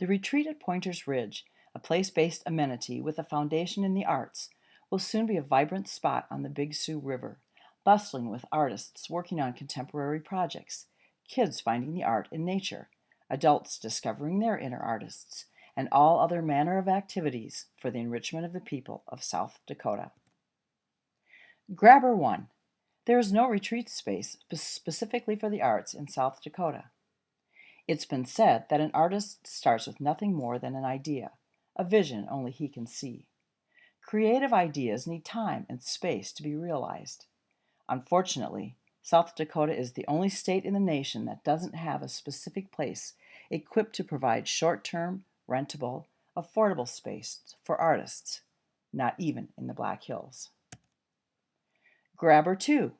The retreat at Pointers Ridge, a place-based amenity with a foundation in the arts, will soon be a vibrant spot on the Big Sioux River, bustling with artists working on contemporary projects, kids finding the art in nature, adults discovering their inner artists, and all other manner of activities for the enrichment of the people of South Dakota. Grabber 1. There is no retreat space specifically for the arts in South Dakota. It's been said that an artist starts with nothing more than an idea, a vision only he can see. Creative ideas need time and space to be realized. Unfortunately, South Dakota is the only state in the nation that doesn't have a specific place equipped to provide short-term, rentable, affordable space for artists, not even in the Black Hills. Grabber 2.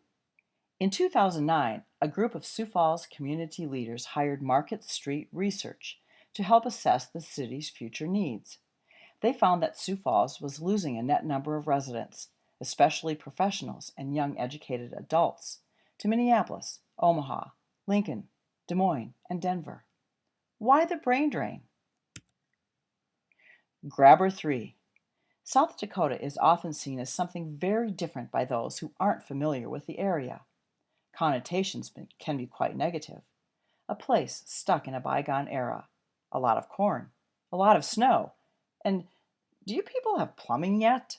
In 2009, a group of Sioux Falls community leaders hired Market Street Research to help assess the city's future needs. They found that Sioux Falls was losing a net number of residents, especially professionals and young educated adults, to Minneapolis, Omaha, Lincoln, Des Moines, and Denver. Why the brain drain? Grabber 3. South Dakota is often seen as something very different by those who aren't familiar with the area. Connotations can be quite negative. A place stuck in a bygone era, a lot of corn, a lot of snow, and do you people have plumbing yet?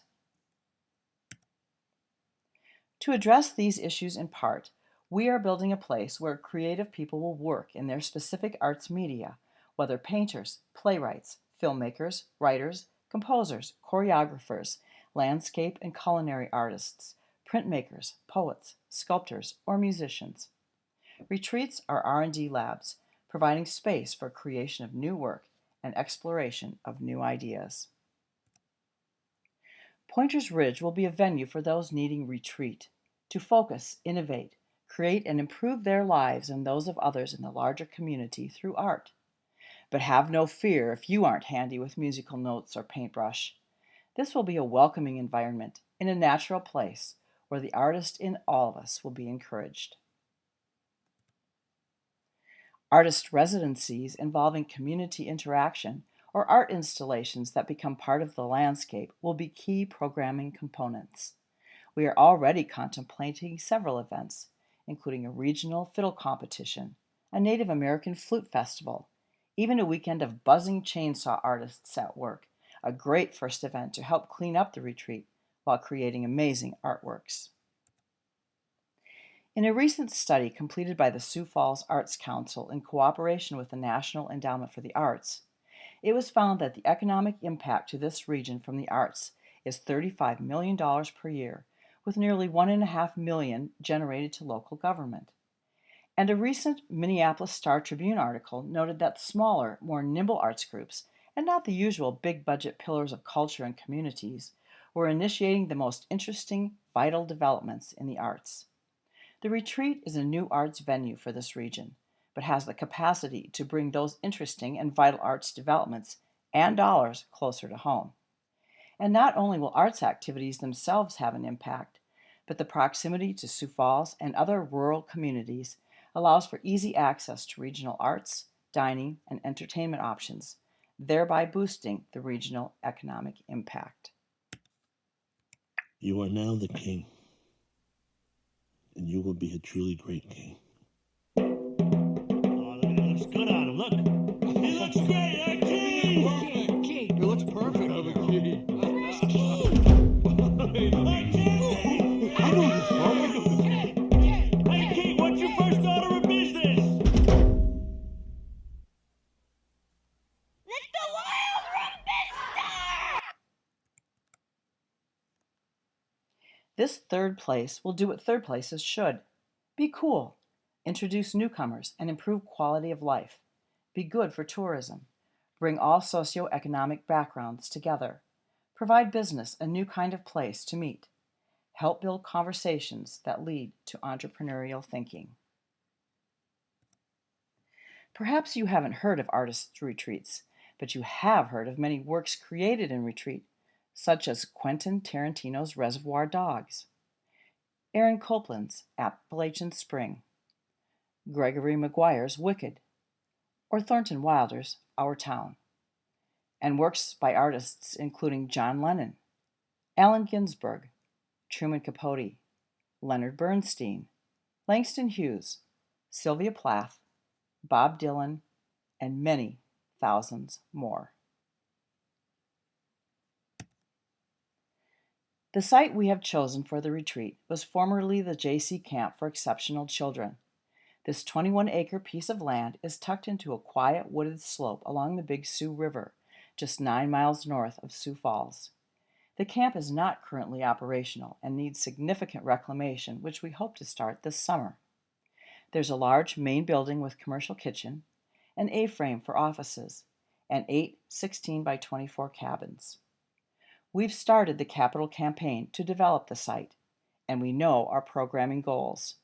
To address these issues in part, we are building a place where creative people will work in their specific arts media, whether painters, playwrights, filmmakers, writers, composers, choreographers, landscape and culinary artists, printmakers, poets, sculptors, or musicians. Retreats are R&D labs, providing space for creation of new work and exploration of new ideas. Pointers Ridge will be a venue for those needing retreat, to focus, innovate, create, and improve their lives and those of others in the larger community through art. But have no fear if you aren't handy with musical notes or paintbrush. This will be a welcoming environment in a natural place where the artist in all of us will be encouraged. Artist residencies involving community interaction or art installations that become part of the landscape will be key programming components. We are already contemplating several events, including a regional fiddle competition, a Native American flute festival, even a weekend of buzzing chainsaw artists at work, a great first event to help clean up the retreat while creating amazing artworks. In a recent study completed by the Sioux Falls Arts Council in cooperation with the National Endowment for the Arts, it was found that the economic impact to this region from the arts is $35 million per year, with nearly $1.5 million generated to local government. And a recent Minneapolis Star-Tribune article noted that smaller, more nimble arts groups, and not the usual big-budget pillars of culture and communities, were initiating the most interesting, vital developments in the arts. The retreat is a new arts venue for this region, but has the capacity to bring those interesting and vital arts developments and dollars closer to home. And not only will arts activities themselves have an impact, but the proximity to Sioux Falls and other rural communities allows for easy access to regional arts, dining, and entertainment options, thereby boosting the regional economic impact. You are now the king, and you will be a truly great king. Oh, look, it looks good on him. Look, he looks great. Our king. Perfect. King. It looks perfect. Have a king. Where's King? Our king. I know this from. Hey, king, what's your first order of business? Let the wild rumpus start! This third place will do what third places should. Be cool, introduce newcomers, and improve quality of life. Be good for tourism. Bring all socioeconomic backgrounds together. Provide business a new kind of place to meet. Help build conversations that lead to entrepreneurial thinking. Perhaps you haven't heard of artists' retreats, but you have heard of many works created in retreat, such as Quentin Tarantino's Reservoir Dogs, Aaron Copland's Appalachian Spring, Gregory Maguire's Wicked, or Thornton Wilder's Our Town. and works by artists including John Lennon, Allen Ginsberg, Truman Capote, Leonard Bernstein, Langston Hughes, Sylvia Plath, Bob Dylan, and many thousands more. The site we have chosen for the retreat was formerly the J.C. Camp for Exceptional Children. This 21-acre piece of land is tucked into a quiet wooded slope along the Big Sioux River, just 9 miles north of Sioux Falls. The camp is not currently operational and needs significant reclamation, which we hope to start this summer. There's a large main building with commercial kitchen, an A-frame for offices, and 8 16 by 24 cabins. We've started the capital campaign to develop the site, and we know our programming goals.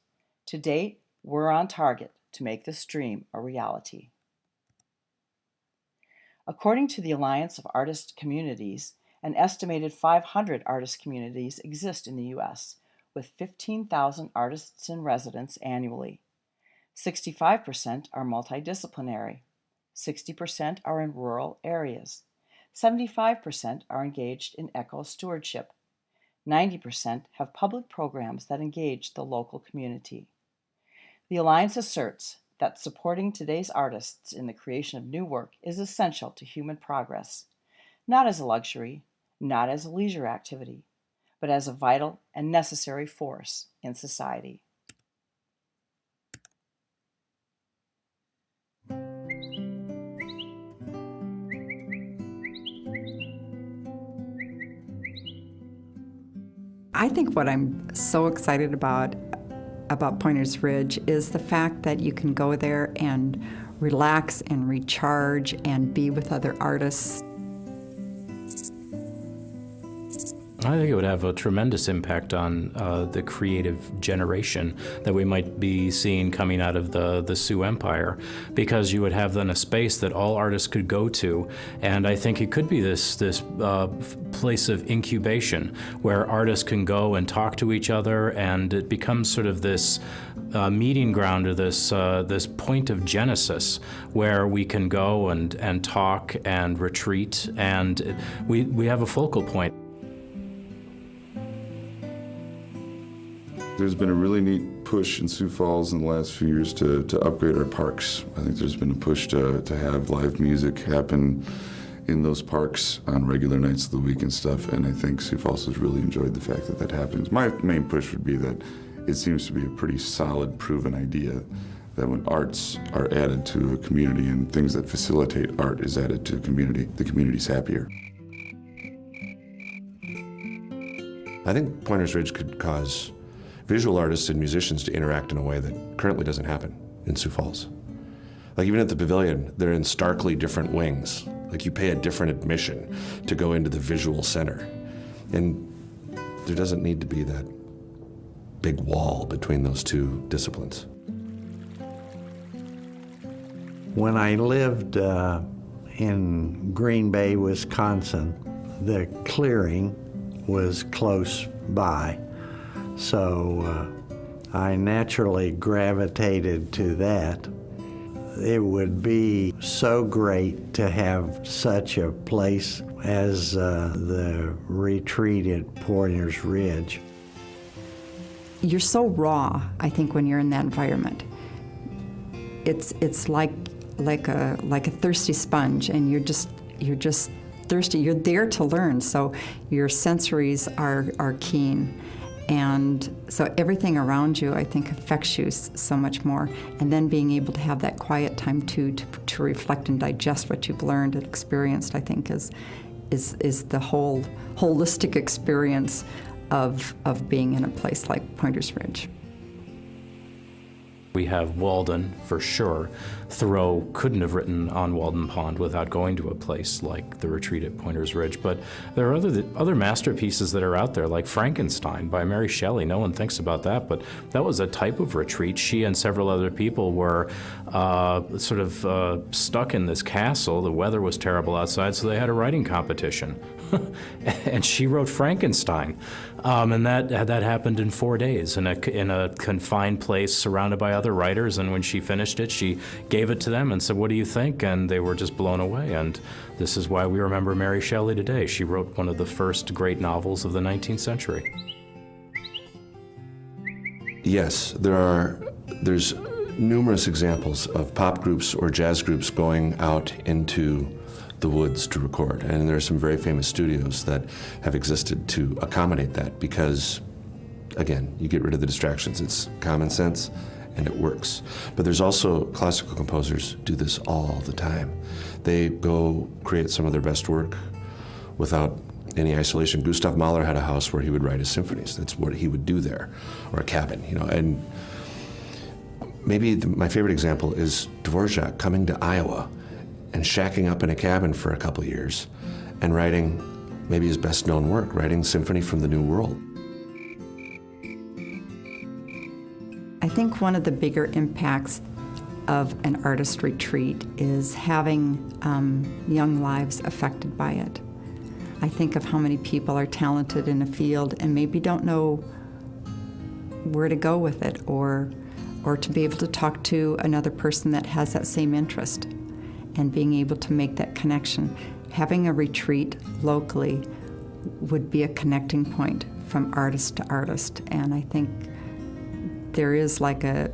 To date, we're on target to make this dream a reality. According to the Alliance of Artist Communities, an estimated 500 artist communities exist in the U.S., with 15,000 artists in residence annually. 65% are multidisciplinary, 60% are in rural areas, 75% are engaged in eco-stewardship, 90% have public programs that engage the local community. The Alliance asserts that supporting today's artists in the creation of new work is essential to human progress, not as a luxury, not as a leisure activity, but as a vital and necessary force in society. I think what I'm so excited about Pointers Ridge is the fact that you can go there and relax and recharge and be with other artists. I think it would have a tremendous impact on the creative generation that we might be seeing coming out of the Sioux Empire, because you would have then a space that all artists could go to, and I think it could be this place of incubation where artists can go and talk to each other, and it becomes sort of this meeting ground, or this point of genesis where we can go and talk and retreat, and we have a focal point. There's been a really neat push in Sioux Falls in the last few years to upgrade our parks. I think there's been a push to have live music happen in those parks on regular nights of the week and stuff, and I think Sioux Falls has really enjoyed the fact that that happens. My main push would be that it seems to be a pretty solid, proven idea that when arts are added to a community and things that facilitate art is added to a community, the community's happier. I think Pointers Ridge could cause visual artists and musicians to interact in a way that currently doesn't happen in Sioux Falls. Like even at the pavilion, they're in starkly different wings. Like you pay a different admission to go into the visual center. And there doesn't need to be that big wall between those two disciplines. When I lived in Green Bay, Wisconsin, the clearing was close by. So I naturally gravitated to that. It would be so great to have such a place as the retreat at Pointers Ridge. You're so raw, I think, when you're in that environment. It's like a thirsty sponge, and you're just thirsty. You're there to learn, so your sensories are keen. And so everything around you, I think, affects you so much more. And then being able to have that quiet time, too, to reflect and digest what you've learned and experienced, I think, is the whole holistic experience of being in a place like Pointers Ridge. We have Walden, for sure. Thoreau couldn't have written on Walden Pond without going to a place like the retreat at Pointers Ridge. But there are other masterpieces that are out there, like Frankenstein by Mary Shelley. No one thinks about that, but that was a type of retreat. She and several other people were stuck in this castle. The weather was terrible outside, so they had a writing competition. And she wrote Frankenstein. And that happened in 4 days in a confined place surrounded by other other writers, and when she finished it, she gave it to them and said, "What do you think?" And they were just blown away. And this is why we remember Mary Shelley today. She wrote one of the first great novels of the 19th century. Yes, there's numerous examples of pop groups or jazz groups going out into the woods to record. And there are some very famous studios that have existed to accommodate that because, again, you get rid of the distractions. It's common sense and it works. But there's also classical composers do this all the time. They go create some of their best work without any isolation. Gustav Mahler had a house where he would write his symphonies. That's what he would do there, or a cabin, and maybe my favorite example is Dvorak coming to Iowa and shacking up in a cabin for a couple of years and writing maybe his best known work, writing Symphony from the New World. I think one of the bigger impacts of an artist retreat is having young lives affected by it. I think of how many people are talented in a field and maybe don't know where to go with it, or to be able to talk to another person that has that same interest and being able to make that connection. Having a retreat locally would be a connecting point from artist to artist, and I think there is like an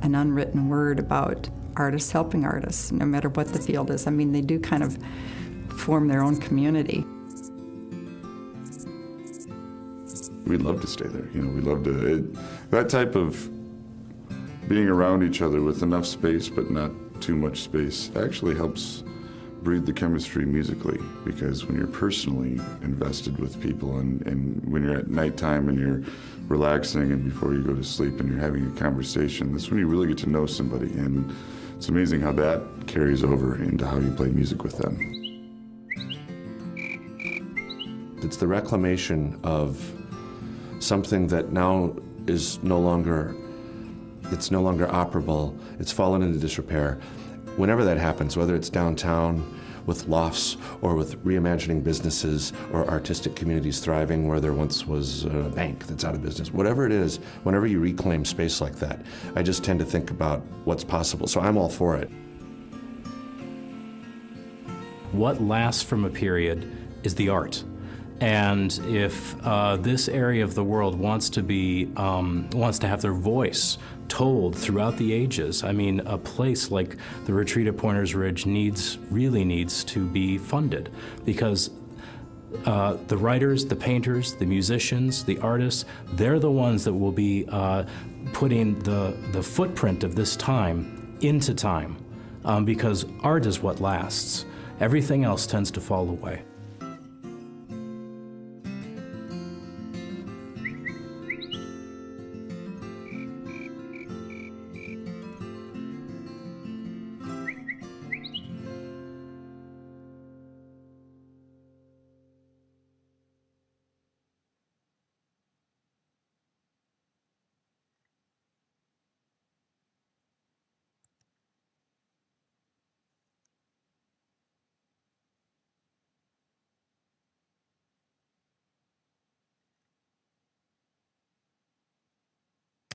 unwritten word about artists helping artists, no matter what the field is. I mean, they do kind of form their own community. We'd love to stay there. We love to, that type of being around each other with enough space but not too much space actually helps breed the chemistry musically, because when you're personally invested with people and when you're at nighttime and you're relaxing and before you go to sleep and you're having a conversation, that's when you really get to know somebody, and it's amazing how that carries over into how you play music with them. It's the reclamation of something that now is no longer operable. It's fallen into disrepair. Whenever that happens, whether it's downtown with lofts or with reimagining businesses or artistic communities thriving where there once was a bank that's out of business, whatever it is, whenever you reclaim space like that, I just tend to think about what's possible. So I'm all for it. What lasts from a period is the art. And if this area of the world wants to have their voice told throughout the ages, I mean, a place like the retreat at Pointers Ridge really needs to be funded, because the writers, the painters, the musicians, the artists, they're the ones that will be putting the footprint of this time into time, because art is what lasts. Everything else tends to fall away.